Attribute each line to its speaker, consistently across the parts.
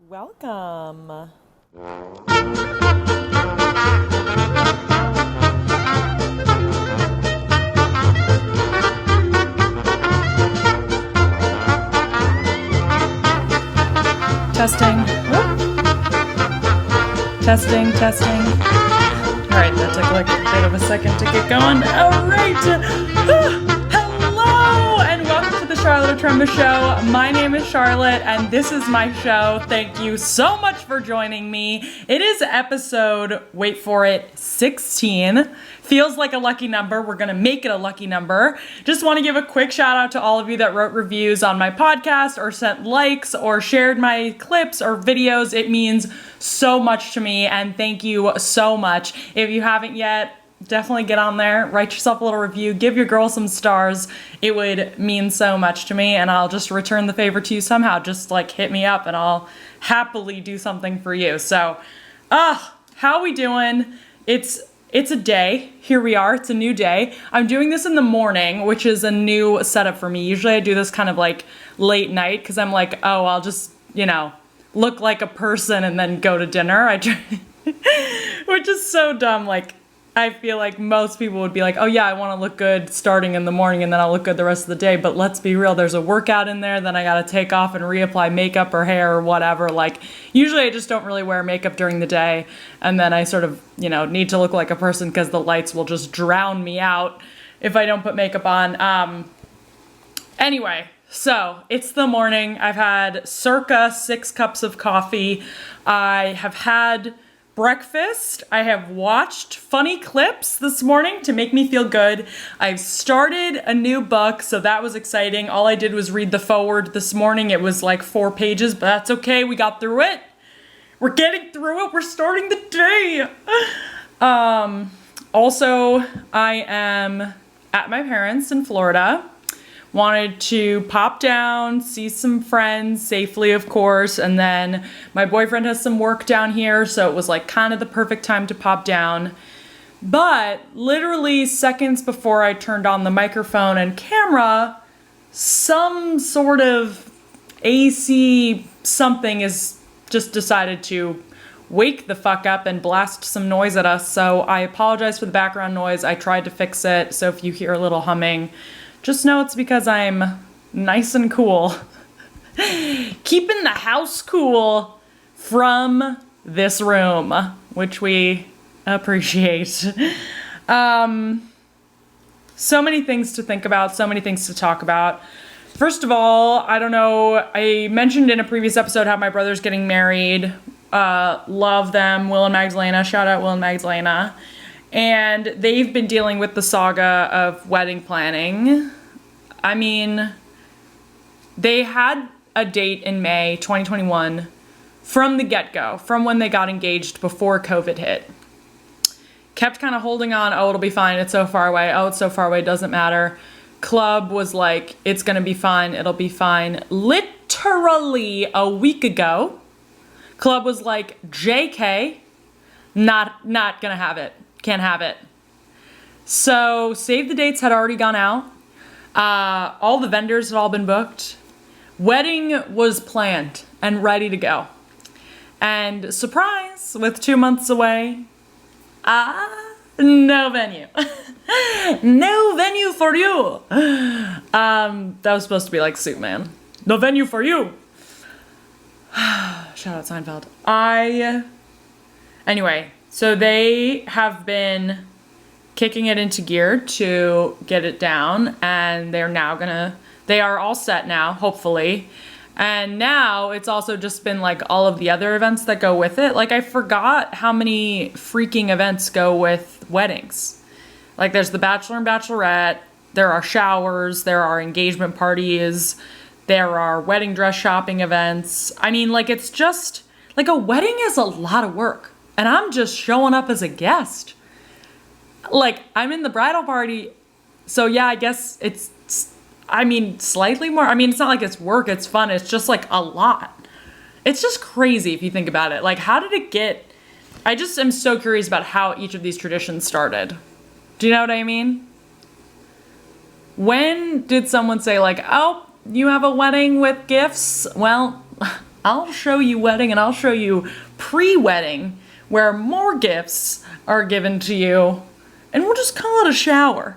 Speaker 1: Welcome. Testing. Whoop. Testing, testing. All right, that took like a bit of a second to get going. All right. Hello, and welcome to the Charlotte Trumba Show. My name is Charlotte, and this is my show. Thank you so much for joining me. It is episode, wait for it, 16. Feels like a lucky number. We're going to make it a lucky number. Just want to give a quick shout out to all of you that wrote reviews on my podcast or sent likes or shared my clips or videos. It means so much to me, and thank you so much. If you haven't yet, definitely get on there, write yourself a little review, give your girl some stars. It would mean so much to me, and I'll just return the favor to you somehow. Just like hit me up and I'll happily do something for you. So, how we doing? It's a day. Here we are. It's a new day. I'm doing this in the morning, which is a new setup for me. Usually I do this kind of like late night because I'm like, oh, I'll just, look like a person and then go to dinner. Which is so dumb. Like, I feel like most people would be like, oh yeah, I want to look good starting in the morning and then I'll look good the rest of the day. But let's be real, there's a workout in there, then I got to take off and reapply makeup or hair or whatever. Like, usually I just don't really wear makeup during the day. And then I sort of, need to look like a person because the lights will just drown me out if I don't put makeup on. Anyway, so it's the morning. I've had circa 6 cups of coffee. I have had breakfast. I have watched funny clips this morning to make me feel good. I've started a new book, so that was exciting. All I did was read the foreword this morning. It was like 4 pages, but that's okay. We got through it. We're getting through it. We're starting the day. Also, I am at my parents' in Florida. Wanted to pop down, see some friends safely, of course, and then my boyfriend has some work down here, so it was like kind of the perfect time to pop down. But literally seconds before I turned on the microphone and camera, some sort of AC something is just decided to wake the fuck up and blast some noise at us, so I apologize for the background noise. I tried to fix it, so if you hear a little humming, just know it's because I'm nice and cool. Keeping the house cool from this room, which we appreciate. So many things to think about, so many things to talk about. First of all, I don't know, I mentioned in a previous episode how my brother's getting married. Love them, Will and Magdalena. Shout out Will and Magdalena. And they've been dealing with the saga of wedding planning. I mean, they had a date in May 2021 from the get-go, from when they got engaged before COVID hit. Kept kind of holding on, oh, it'll be fine, it's so far away, oh, it's so far away, doesn't matter. Club was like, it's gonna be fine, it'll be fine. Literally a week ago, Club was like, JK, not gonna have it. Can't have it. So save the dates had already gone out. All the vendors had all been booked. Wedding was planned and ready to go. And surprise, with 2 months away, no venue. No venue for you. That was supposed to be like Soup Man. No venue for you. Shout out Seinfeld. Anyway, so they have been kicking it into gear to get it down, and they are all set now, hopefully. And now it's also just been like all of the other events that go with it. Like, I forgot how many freaking events go with weddings. Like, there's the bachelor and bachelorette, there are showers, there are engagement parties, there are wedding dress shopping events. I mean, like, it's just, like, a wedding is a lot of work. And I'm just showing up as a guest. Like, I'm in the bridal party, so yeah, I guess it's, slightly more. It's not like it's work, it's fun, it's just like a lot. It's just crazy if you think about it. Like, how did it get, I just am so curious about how each of these traditions started. Do you know what I mean? When did someone say like, oh, you have a wedding with gifts? Well, I'll show you wedding and I'll show you pre-wedding where more gifts are given to you, and we'll just call it a shower.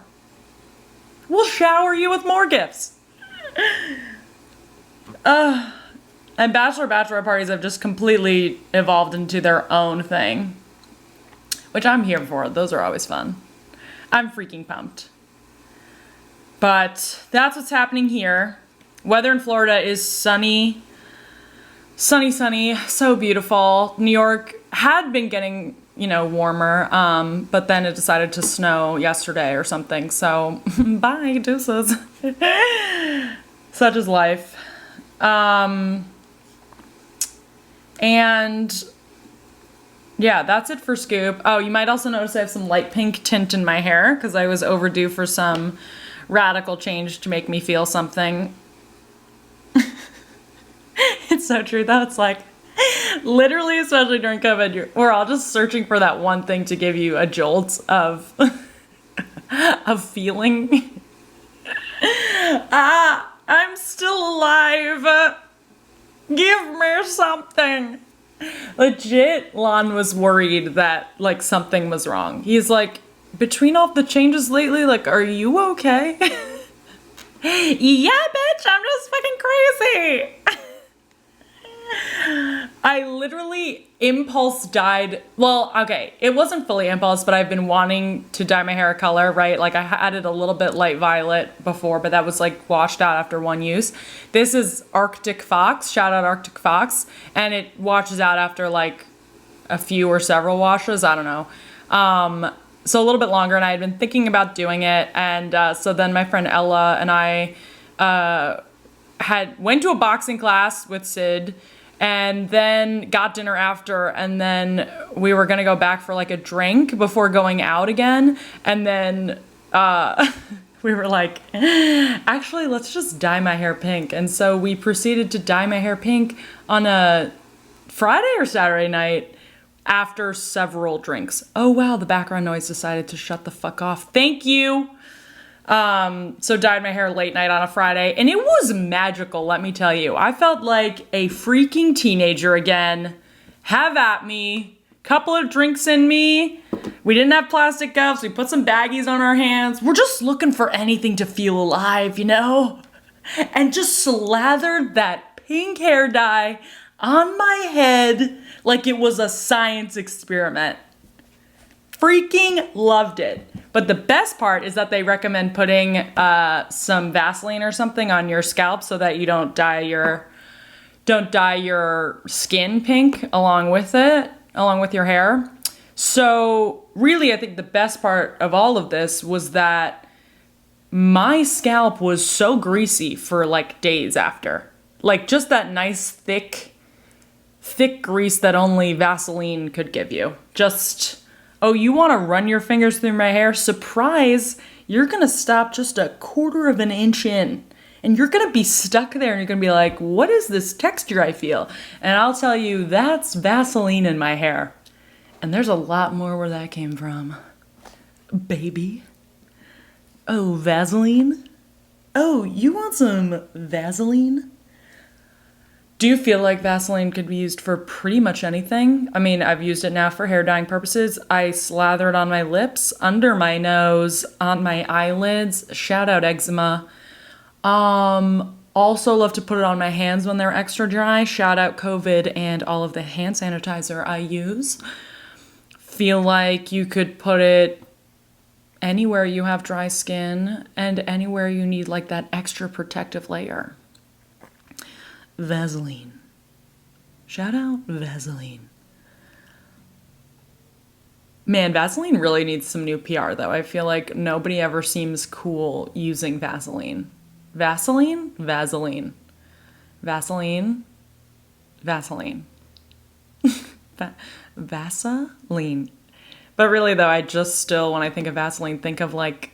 Speaker 1: We'll shower you with more gifts. And bachelorette parties have just completely evolved into their own thing, which I'm here for. Those are always fun. I'm freaking pumped. But that's what's happening here. Weather in Florida is sunny. Sunny, sunny, so beautiful. New York had been getting, warmer, but then it decided to snow yesterday or something. So, bye, deuces. Such is life. And yeah, that's it for Scoop. Oh, you might also notice I have some light pink tint in my hair because I was overdue for some radical change to make me feel something. It's so true though. It's like, literally, especially during COVID, we're all just searching for that one thing to give you a jolt of feeling. I'm still alive. Give me something. Legit, Lon was worried that like something was wrong. He's like, between all the changes lately, like, are you okay? Yeah, bitch, I'm just fucking crazy. I literally impulse dyed. Well, okay, it wasn't fully impulse, but I've been wanting to dye my hair a color, right? Like I added a little bit light violet before, but that was like washed out after one use. This is Arctic Fox, shout out Arctic Fox, and it washes out after like a few or several washes, I don't know. So a little bit longer, and I had been thinking about doing it, and so then my friend Ella and I went to a boxing class with Sid, and then got dinner after, and then we were gonna go back for like a drink before going out again, and then we were like, actually, let's just dye my hair pink. And so we proceeded to dye my hair pink on a Friday or Saturday night after several drinks. Oh wow, the background noise decided to shut the fuck off. Thank you. So dyed my hair late night on a Friday, and it was magical, let me tell you. I felt like a freaking teenager again. Have at me. Couple of drinks in me. We didn't have plastic cups. We put some baggies on our hands. We're just looking for anything to feel alive, And just slathered that pink hair dye on my head like it was a science experiment. Freaking loved it. But the best part is that they recommend putting some Vaseline or something on your scalp so that you don't dye your skin pink along with your hair. So really, I think the best part of all of this was that my scalp was so greasy for like days after. Like just that nice thick grease that only Vaseline could give you. Just, oh, you want to run your fingers through my hair? Surprise! You're going to stop just a quarter of an inch in. And you're going to be stuck there and you're going to be like, what is this texture I feel? And I'll tell you, that's Vaseline in my hair. And there's a lot more where that came from. Baby. Oh, Vaseline? Oh, you want some Vaseline? Do you feel like Vaseline could be used for pretty much anything? I mean, I've used it now for hair dyeing purposes. I slather it on my lips, under my nose, on my eyelids. Shout out eczema. Also love to put it on my hands when they're extra dry. Shout out COVID and all of the hand sanitizer I use. Feel like you could put it anywhere you have dry skin and anywhere you need like that extra protective layer. Vaseline. Shout out Vaseline. Man, Vaseline really needs some new PR though. I feel like nobody ever seems cool using Vaseline. Vaseline? Vaseline. Vaseline? Vaseline. Vaseline. But really though, I just still, when I think of Vaseline, think of like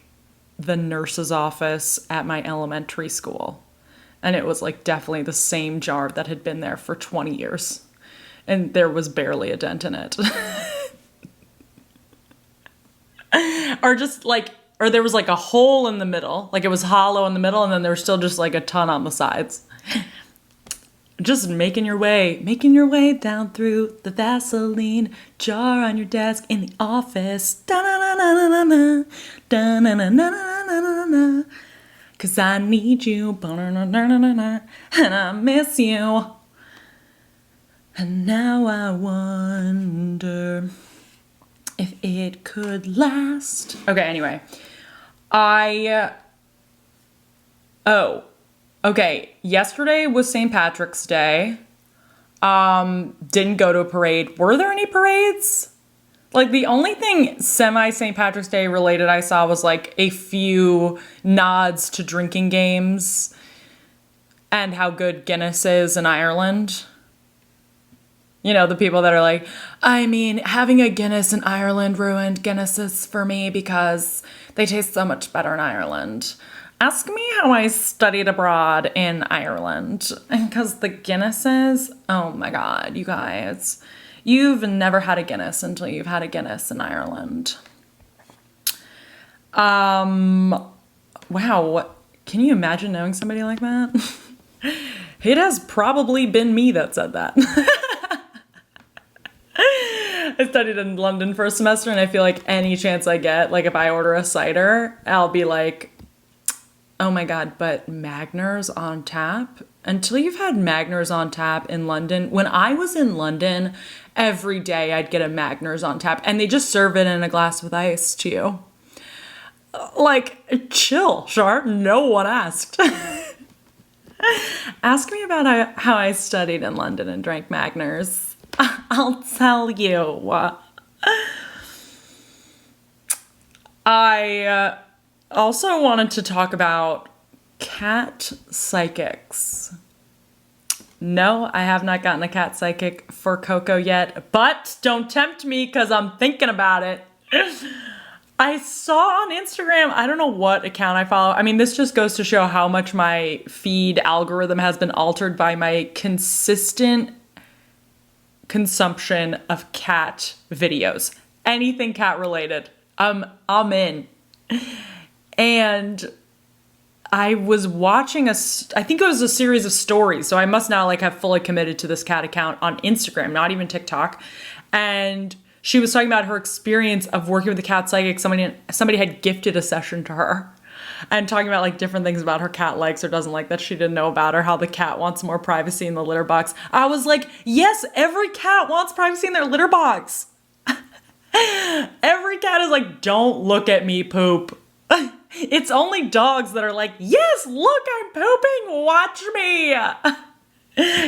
Speaker 1: the nurse's office at my elementary school. And it was like definitely the same jar that had been there for 20 years. And there was barely a dent in it. Or there was like a hole in the middle. Like it was hollow in the middle and then there was still just like a ton on the sides. just making your way down through the Vaseline jar on your desk in the office. Da-na-na-na-na-na, da-na-na-na-na-na-na, 'cause I need you, ba-na-na-na-na-na, and I miss you. And now I wonder if it could last. Okay, anyway. Okay, yesterday was St. Patrick's Day. Didn't go to a parade. Were there any parades? Like, the only thing semi-St. Patrick's Day related I saw was, like, a few nods to drinking games and how good Guinness is in Ireland. You know, the people that are like, I mean, having a Guinness in Ireland ruined Guinnesses for me because they taste so much better in Ireland. Ask me how I studied abroad in Ireland. Because the Guinnesses, oh my God, you guys. You've never had a Guinness until you've had a Guinness in Ireland. Wow, what, can you imagine knowing somebody like that? It has probably been me that said that. I studied in London for a semester, and I feel like any chance I get, like if I order a cider, I'll be like, oh my God, but Magners on tap? Until you've had Magners on tap in London. When I was in London, every day I'd get a Magners on tap, and they just serve it in a glass with ice to you. Like, chill, Char. No one asked. Ask me about how I studied in London and drank Magners. I'll tell you. I also wanted to talk about cat psychics. No, I have not gotten a cat psychic for Coco yet, but don't tempt me because I'm thinking about it. I saw on Instagram, I don't know what account I follow. I mean, this just goes to show how much my feed algorithm has been altered by my consistent consumption of cat videos. Anything cat related. I'm in. And I was watching I think it was a series of stories, so I must now like have fully committed to this cat account on Instagram, not even TikTok. And she was talking about her experience of working with a cat psychic. Somebody had gifted a session to her and talking about like different things about her cat likes or doesn't like that she didn't know about, or how the cat wants more privacy in the litter box. I was like, yes, every cat wants privacy in their litter box. Every cat is like, don't look at me poop. It's only dogs that are like, yes, look, I'm pooping, watch me.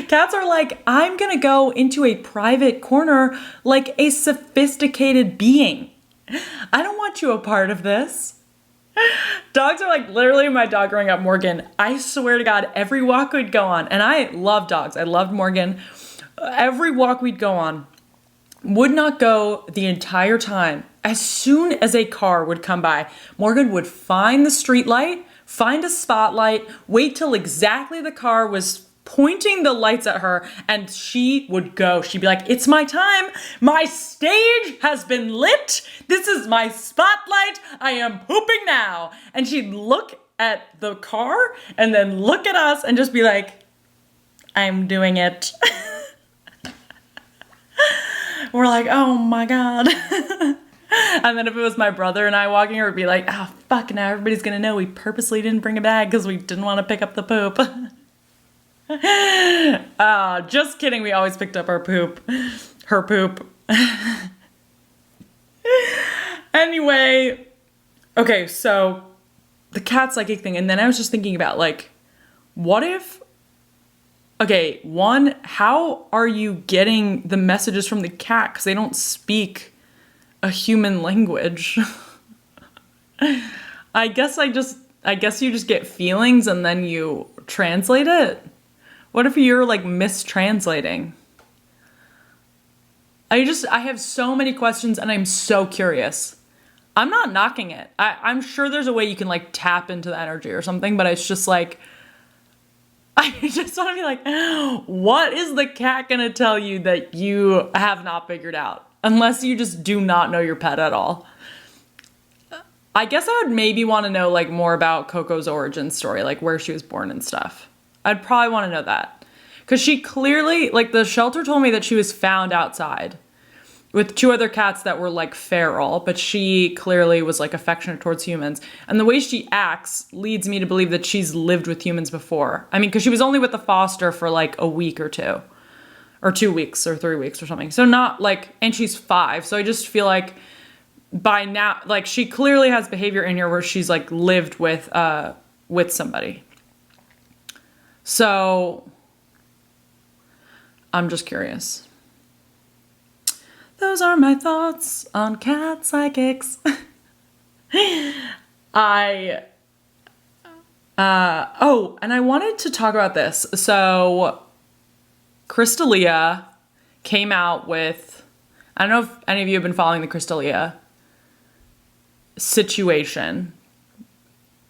Speaker 1: Cats are like, I'm gonna go into a private corner like a sophisticated being. I don't want you a part of this. Dogs are like, literally my dog growing up, Morgan, I swear to God, every walk we'd go on, and I love dogs, I loved Morgan, every walk we'd go on, would not go the entire time. As soon as a car would come by, Morgan would find the street light, find a spotlight, wait till exactly the car was pointing the lights at her, and she would go. She'd be like, it's my time. My stage has been lit. This is my spotlight. I am pooping now. And she'd look at the car and then look at us and just be like, I'm doing it. We're like, oh my God. And then if it was my brother and I walking her, it'd be like, oh, fuck, now everybody's gonna know we purposely didn't bring a bag because we didn't want to pick up the poop. Just kidding, we always picked up her poop. Anyway, okay, so the cat psychic thing, and then I was just thinking about, like, what if, okay, one, how are you getting the messages from the cat? Because they don't speak a human language. I guess you just get feelings and then you translate it. What if you're like mistranslating? I have so many questions and I'm so curious. I'm not knocking it. I'm sure there's a way you can like tap into the energy or something, but it's just like, I just want to be like, what is the cat gonna tell you that you have not figured out? Unless you just do not know your pet at all. I guess I would maybe want to know like more about Coco's origin story, like where she was born and stuff. I'd probably want to know that. Because she clearly, like, the shelter told me that she was found outside with 2 other cats that were like feral, but she clearly was like affectionate towards humans. And the way she acts leads me to believe that she's lived with humans before. I mean, because she was only with the foster for like a week or 2, or 2 weeks or 3 weeks or something. So not like, and she's 5. So I just feel like by now, like, she clearly has behavior in here where she's like lived with somebody. So I'm just curious. Those are my thoughts on cat psychics. And I wanted to talk about this. So Crystalia came out with, I don't know if any of you have been following the Crystalia situation.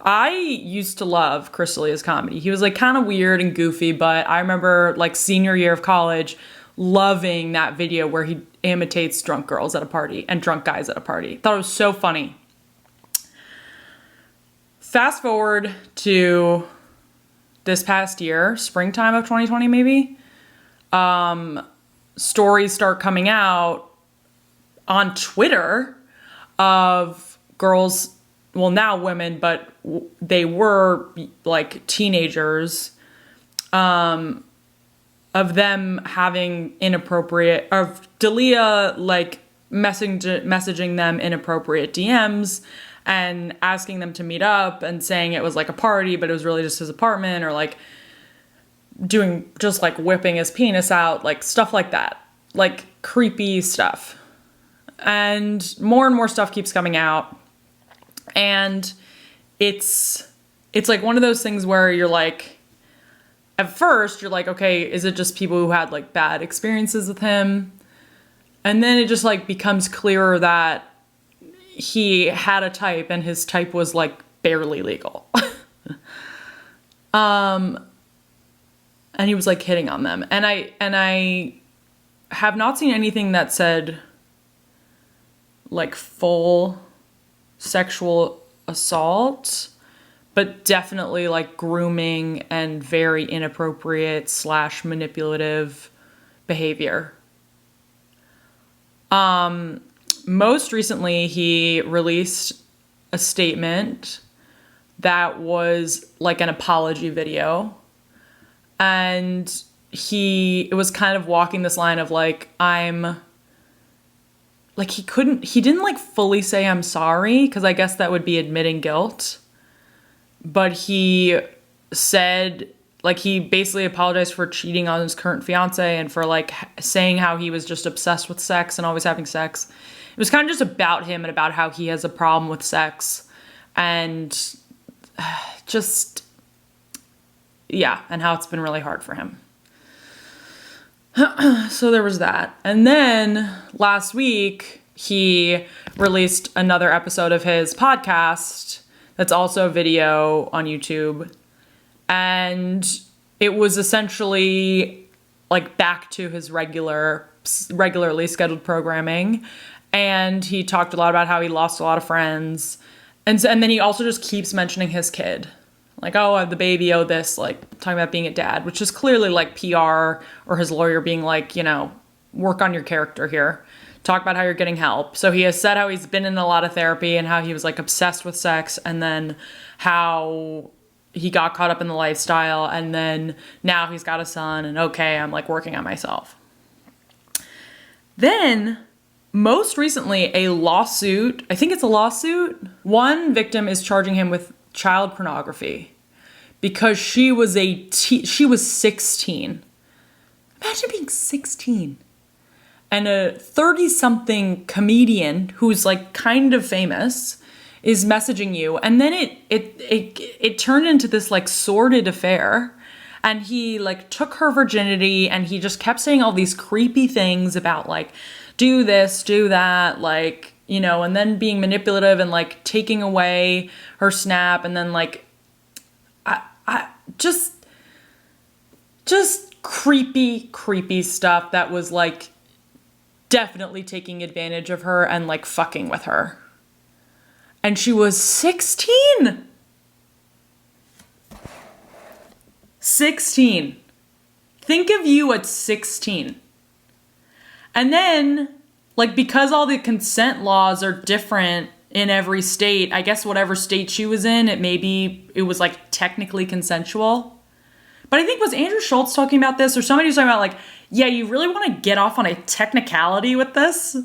Speaker 1: I used to love Crystalia's comedy. He was like kind of weird and goofy, but I remember like senior year of college loving that video where he imitates drunk girls at a party and drunk guys at a party. Thought it was so funny. Fast forward to this past year, springtime of 2020 maybe, stories start coming out on Twitter of girls, well now women, but they were like teenagers, of them having inappropriate, of Dalia like messaging them inappropriate DMs and asking them to meet up and saying it was like a party, but it was really just his apartment, or like doing, just like whipping his penis out, like stuff like that, like creepy stuff. And more stuff keeps coming out. And it's like one of those things where you're like, at first you're like, okay, is it just people who had like bad experiences with him? And then it just like becomes clearer that he had a type and his type was like barely legal. And he was like hitting on them. And I have not seen anything that said like full sexual assault, but definitely like grooming and very inappropriate / manipulative behavior. Most recently, he released a statement that was like an apology video. And it was kind of walking this line of like, he didn't like fully say I'm sorry, because I guess that would be admitting guilt. But he said, like, he basically apologized for cheating on his current fiance and for like saying how he was just obsessed with sex and always having sex. It was kind of just about him and about how he has a problem with sex and just, yeah, and how it's been really hard for him. So there was that. And then last week, he released another episode of his podcast that's also a video on YouTube. And it was essentially like back to his regularly scheduled programming. And he talked a lot about how he lost a lot of friends. And then he also just keeps mentioning his kid. Like, oh, I have the baby, oh, this, like, talking about being a dad, which is clearly, like, PR or his lawyer being like, you know, work on your character here. Talk about how you're getting help. So he has said how he's been in a lot of therapy and how he was, like, obsessed with sex, and then how he got caught up in the lifestyle, and then now he's got a son, and okay, I'm, like, working on myself. Then, most recently, a lawsuit, I think it's a lawsuit. One victim is charging him with child pornography because she was 16. Imagine being 16. And a 30-something comedian who's like kind of famous is messaging you, and then it turned into this like sordid affair, and he like took her virginity, and he just kept saying all these creepy things about like do this, do that, like, you know, and then being manipulative and like taking away her Snap, and then like I just creepy stuff that was like definitely taking advantage of her and like fucking with her. And she was 16. think of you at 16. And then, like, because all the consent laws are different in every state, I guess whatever state she was in, it was like technically consensual. But I think, was Andrew Schultz talking about this, or somebody was talking about, like, yeah, you really want to get off on a technicality with this?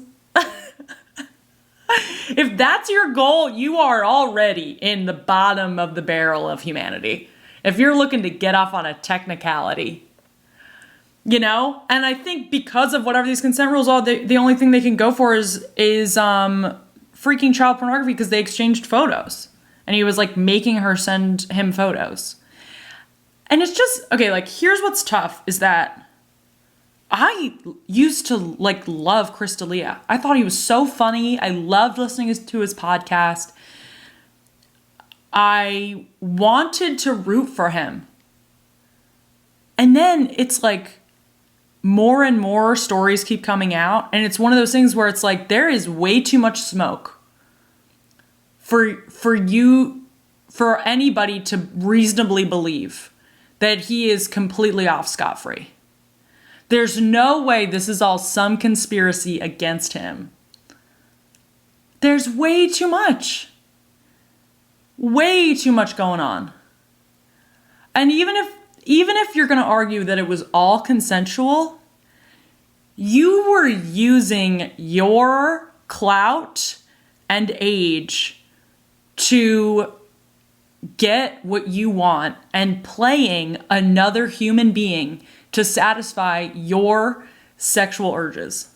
Speaker 1: If that's your goal, you are already in the bottom of the barrel of humanity. If you're looking to get off on a technicality, you know? And I think because of whatever these consent rules are, the only thing they can go for is freaking child pornography, because they exchanged photos. And he was, like, making her send him photos. And it's just, okay, like, here's what's tough, is that I used to, like, love Chris D'Elia. I thought he was so funny. I loved listening to his podcast. I wanted to root for him. And then it's like more and more stories keep coming out. And it's one of those things where it's like, there is way too much smoke for anybody to reasonably believe that he is completely off scot-free. There's no way this is all some conspiracy against him. There's way too much. Way too much going on. And even if you're going to argue that it was all consensual, you were using your clout and age to get what you want and playing another human being to satisfy your sexual urges.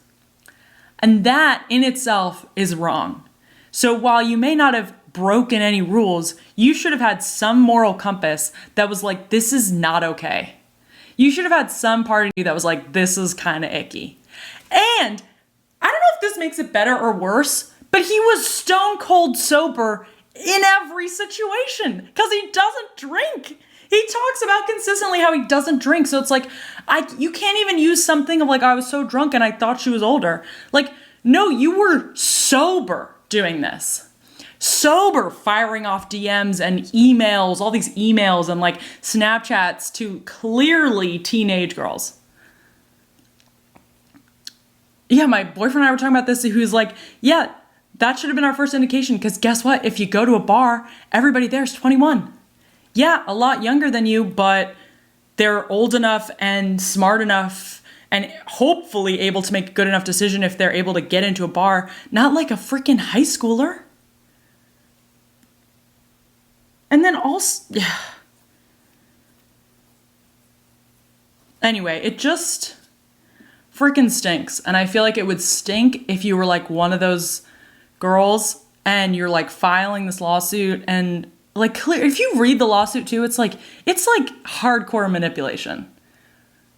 Speaker 1: And that in itself is wrong. So while you may not have broken any rules, you should have had some moral compass that was like, this is not okay. You should have had some part of you that was like, this is kind of icky. And I don't know if this makes it better or worse, but he was stone cold sober in every situation because he doesn't drink. He talks about consistently how he doesn't drink. So it's like, you can't even use something of like, I was so drunk and I thought she was older. Like, no, you were sober doing this. Sober, firing off DMs and emails, all these emails and like Snapchats to clearly teenage girls. Yeah, my boyfriend and I were talking about this. He was like, yeah, that should have been our first indication. Because guess what? If you go to a bar, everybody there is 21. Yeah, a lot younger than you, but they're old enough and smart enough and hopefully able to make a good enough decision if they're able to get into a bar. Not like a freaking high schooler. And then also, yeah. Anyway, it just freaking stinks. And I feel like it would stink if you were like one of those girls and you're like filing this lawsuit and like clear. If you read the lawsuit too, it's like hardcore manipulation.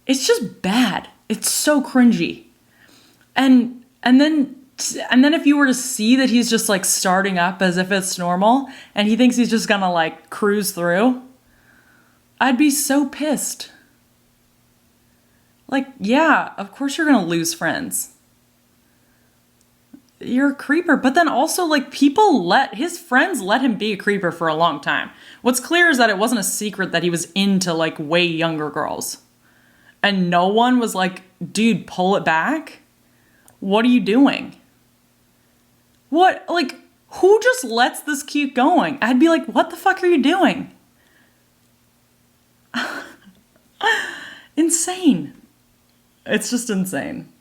Speaker 1: It's just bad. It's so cringy. And then if you were to see that he's just like starting up as if it's normal and he thinks he's just gonna like cruise through, I'd be so pissed. Like, yeah, of course you're gonna lose friends. You're a creeper. But then also like his friends let him be a creeper for a long time. What's clear is that it wasn't a secret that he was into like way younger girls. And no one was like, dude, pull it back. What are you doing? What, like, who just lets this keep going? I'd be like, what the fuck are you doing? Insane. It's just insane.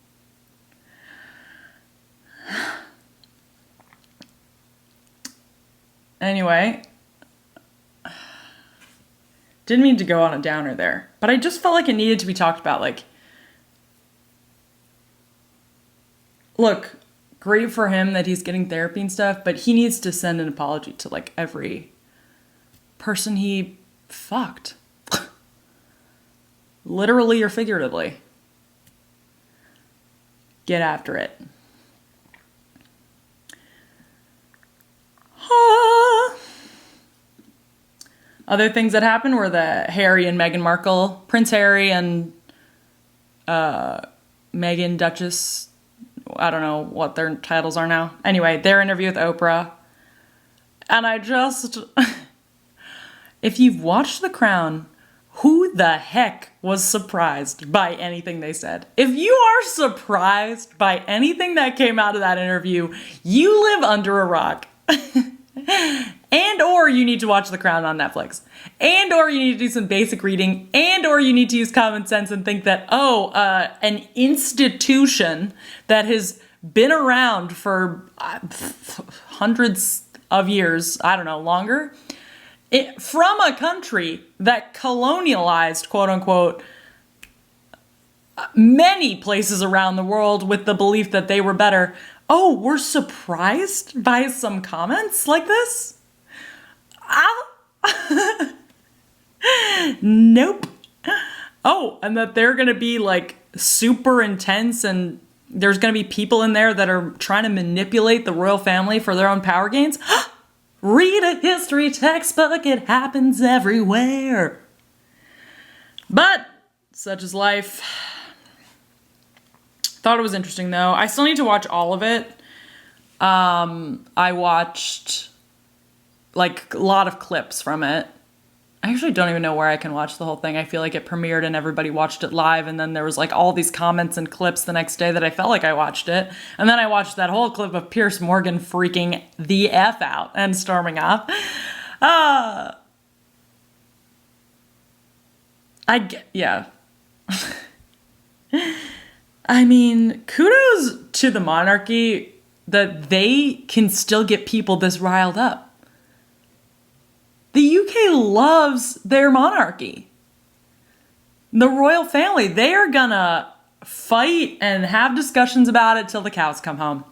Speaker 1: Anyway, didn't mean to go on a downer there, but I just felt like it needed to be talked about. Like, look, great for him that he's getting therapy and stuff, but he needs to send an apology to like every person he fucked. Literally or figuratively. Get after it. Other things that happened were the Harry and Meghan Markle, Prince Harry and Meghan Duchess, I don't know what their titles are now. Anyway, their interview with Oprah. And I just, if you've watched The Crown, Who the heck was surprised by anything they said? If you are surprised by anything that came out of that interview, you live under a rock. And or you need to watch The Crown on Netflix. And or you need to do some basic reading. And or you need to use common sense and think that, an institution that has been around for hundreds of years, I don't know, longer, from a country that colonialized, quote unquote, many places around the world with the belief that they were better. Oh, we're surprised by some comments like this? Nope. Oh, and that they're going to be like super intense and there's going to be people in there that are trying to manipulate the royal family for their own power gains? Read a history textbook, it happens everywhere. But such is life. Thought it was interesting though. I still need to watch all of it. I watched like a lot of clips from it. I actually don't even know where I can watch the whole thing. I feel like it premiered and everybody watched it live, and then there was like all these comments and clips the next day that I felt like I watched it. And then I watched that whole clip of Piers Morgan freaking the F out and storming off. Yeah. I mean, kudos to the monarchy that they can still get people this riled up. The UK loves their monarchy. The royal family, they are gonna fight and have discussions about it till the cows come home.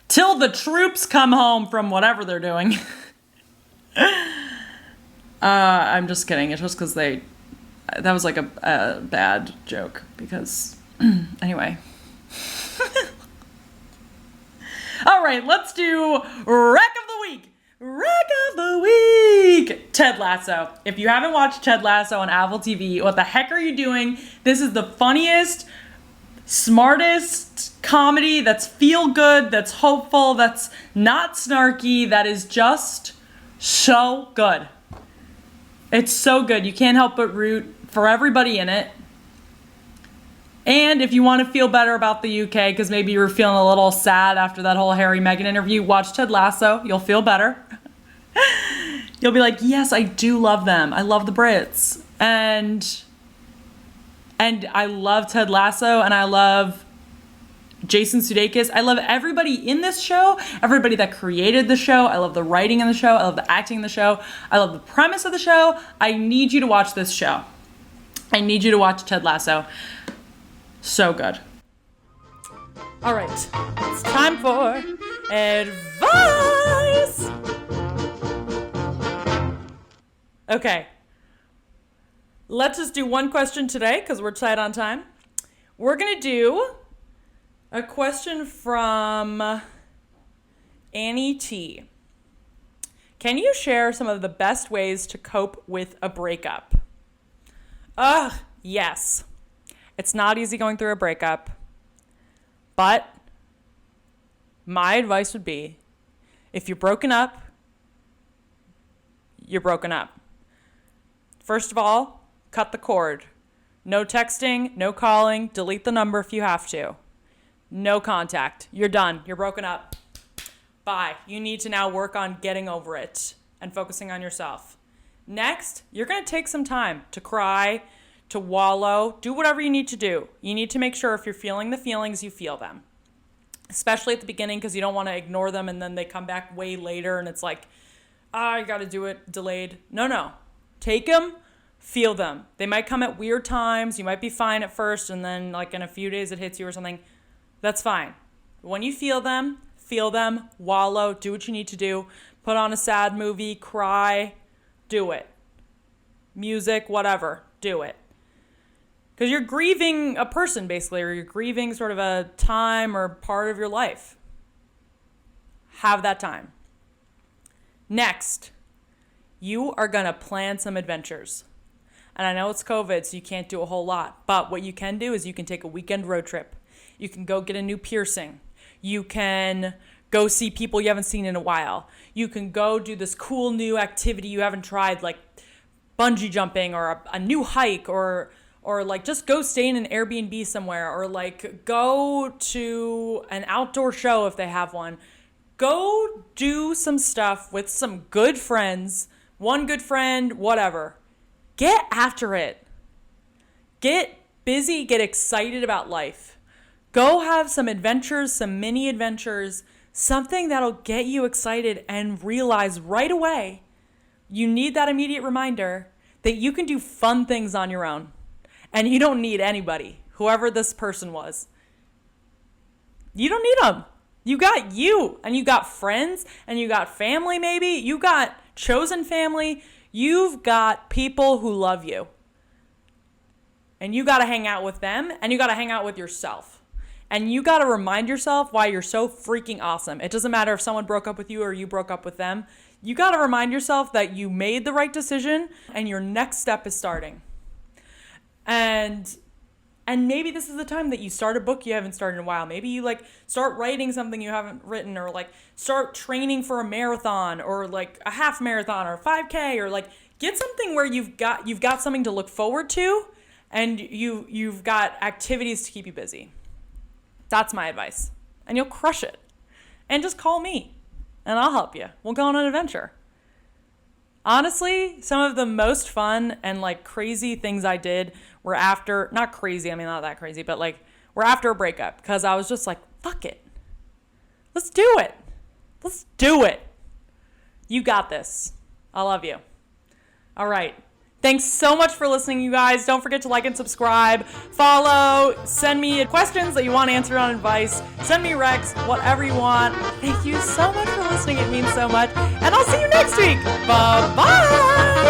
Speaker 1: Till the troops come home from whatever they're doing. I'm just kidding. It's just because that was like a bad joke because, anyway. All right, let's do Wreck of the Week. Wreck of the Week! Ted Lasso. If you haven't watched Ted Lasso on Apple TV, what the heck are you doing? This is the funniest, smartest comedy that's feel good, that's hopeful, that's not snarky, that is just so good. It's so good. You can't help but root for everybody in it. And if you want to feel better about the UK, because maybe you were feeling a little sad after that whole Harry Meghan interview, watch Ted Lasso. You'll feel better. You'll be like, yes, I do love them. I love the Brits. And I love Ted Lasso, and I love Jason Sudeikis. I love everybody in this show, everybody that created the show. I love the writing in the show. I love the acting in the show. I love the premise of the show. I need you to watch this show. I need you to watch Ted Lasso. So good. All right, it's time for advice. Okay, let's just do one question today because we're tight on time. We're gonna do a question from Annie T. Can you share some of the best ways to cope with a breakup? Yes. It's not easy going through a breakup, but my advice would be, if you're broken up, you're broken up. First of all, cut the cord. No texting, no calling, delete the number if you have to. No contact. You're done. You're broken up. Bye. You need to now work on getting over it and focusing on yourself. Next, you're going to take some time to cry, to wallow, do whatever you need to do. You need to make sure if you're feeling the feelings, you feel them. Especially at the beginning, because you don't want to ignore them and then they come back way later and it's like, I got to do it delayed. No. Take them, feel them. They might come at weird times. You might be fine at first and then like in a few days it hits you or something. That's fine. When you feel them, wallow, do what you need to do. Put on a sad movie, cry, do it. Music, whatever, do it. Because you're grieving a person, basically, or you're grieving sort of a time or part of your life. Have that time. Next, you are going to plan some adventures. And I know it's COVID, so you can't do a whole lot. But what you can do is you can take a weekend road trip. You can go get a new piercing. You can go see people you haven't seen in a while. You can go do this cool new activity you haven't tried, like bungee jumping or a new hike or like just go stay in an Airbnb somewhere or like go to an outdoor show if they have one. Go do some stuff with some good friends, one good friend, whatever. Get after it. Get busy, get excited about life. Go have some adventures, some mini adventures, something that'll get you excited and realize right away you need that immediate reminder that you can do fun things on your own. And you don't need anybody, whoever this person was. You don't need them. You got you, and you got friends, and you got family maybe. You got chosen family. You've got people who love you. And you got to hang out with them, and you got to hang out with yourself. And you got to remind yourself why you're so freaking awesome. It doesn't matter if someone broke up with you or you broke up with them. You got to remind yourself that you made the right decision, and your next step is starting. And maybe this is the time that you start a book you haven't started in a while. Maybe you like start writing something you haven't written, or like start training for a marathon or like a half marathon or 5K, or like get something where you've got something to look forward to, and you've got activities to keep you busy. That's my advice. And you'll crush it. And just call me and I'll help you. We'll go on an adventure. Honestly, some of the most fun and like crazy things I did were after, not crazy, I mean, not that crazy, but like were after a breakup, because I was just like, fuck it. Let's do it. Let's do it. You got this. I love you. All right. Thanks so much for listening, you guys. Don't forget to like and subscribe, follow, send me questions that you want answered on advice, send me recs, whatever you want. Thank you so much for listening. It means so much. And I'll see you next week. Bye-bye.